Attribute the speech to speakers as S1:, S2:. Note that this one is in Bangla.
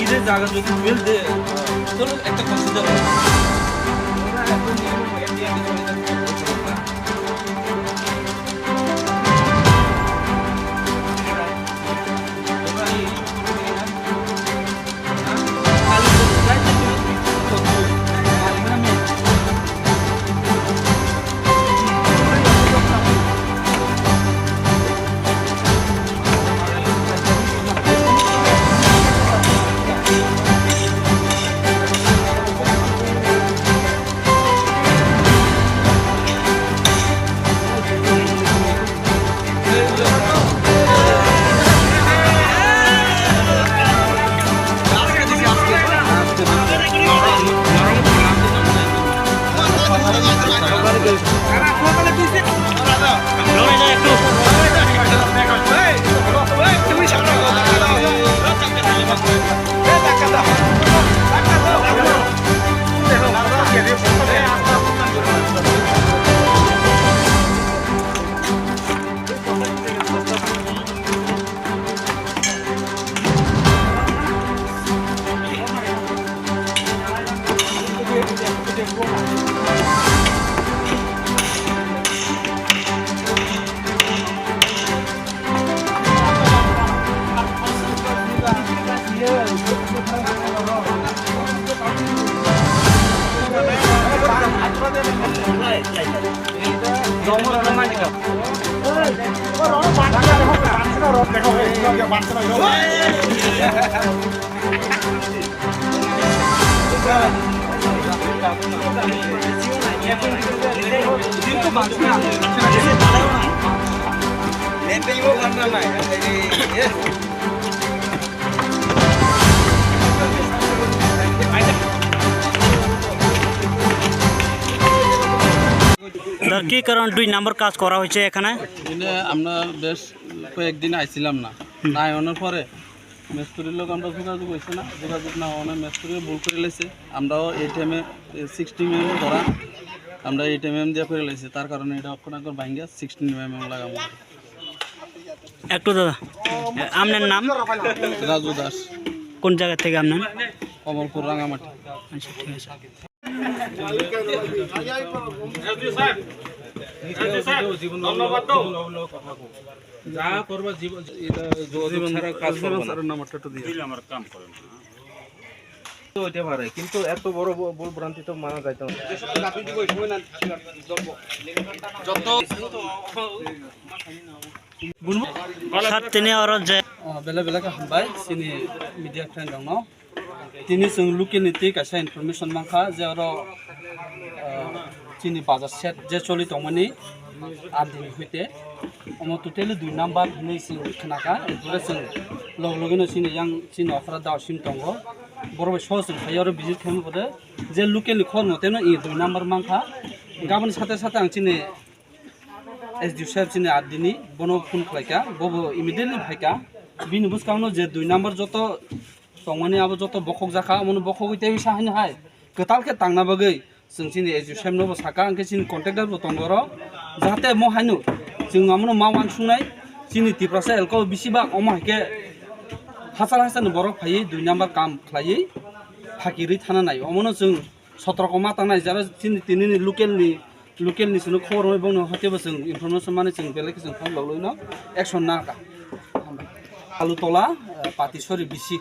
S1: ঈদের জায়গা যদি বেল দে তোর একটা কনসিডার কি কারণ 2 নম্বর কাজ করা হয়েছে এখানে
S2: আমরা বেশ কয়েকদিন আইছিলাম না নাই অনার পরে মেস্তুরির লোক আমরা যোগাযোগ হয়েছে না যোগাযোগ না অনেক মেস্তুরি ভুল করে লেছে আমরাও এই টাইমে 60 mm ধরা আমরা 8 mm দিয়ে করে লেছি তার কারণে এটা অক্ষণ আগর ভাঙ্গা 16 mm লাগাবো
S1: একটু দাদা আপনার নাম
S2: রাজু দাস
S1: কোন জায়গা থেকে আপনার
S2: কমলপুর রাঙামাটি
S1: আচ্ছা ঠিক আছে
S3: যা করবা জীবন এটা জীবন ছাড়া কাজ করব না
S2: নাম্বারটা তো দিয়ে
S3: আমার কাম করেন তো হইতে পারে কিন্তু এত বড় ভুল ভ্রান্তি তো মানা যায় না যত
S1: স্যার তিনি আর যে
S2: बेला बेला का हमबाय सिनि मीडिया फ्रेंड दङ तिनि जों लुकेल नीति कासा इनफरमेशन माखा जे आरो चिनि बाजार सेट जे चलि दंमोननि 8 दिन হইতে অমো টোটালি 2 নাম্বার হইনি সিং খানাকা এগুলো সিং লগলগিনো সিনি yang সিন অফরা দাও সিম দঙ্গ বড় সহজ ফায়ার ভিজিট খামু বদে যে লোকেল খর মতেনো ই 2 নাম্বার মাংখা গাবনি সাথে সাথে আং চিনি এসডিও সাহেব চিনি 8 দিনই বনো ফোন খাইকা বব ইমিডিয়েটলি ফাইকা বিনি বুসকাউনো যে 2 নাম্বার যত তংমানি আবো যত বখক জাখা মন বখক হইতে হিসা হানি হাই গতালকে তাংনা bagै जों चिनि एसडिओ साहेब नबो साका आंके चिनि कन्ट्रेक्टर बो दंगरो जाहाथे म हायनु जों आमनो मावान सुनाय चिनि तिप्रासा एलको बिसिबा अमा हाके हासार हासान बरफ फायै 2 नाम्बार काम खलायै फाकिरि थाना नाय अमनो जों 17 को माता नाय जारा चिनि तिनिनि लोकेलनि सुनो खबर होय बनो हतेबो जों इनफरमेशन माने जों बेलेग जों फन ललयनो एक्शन नाका आलु तला पातिसरि बिसि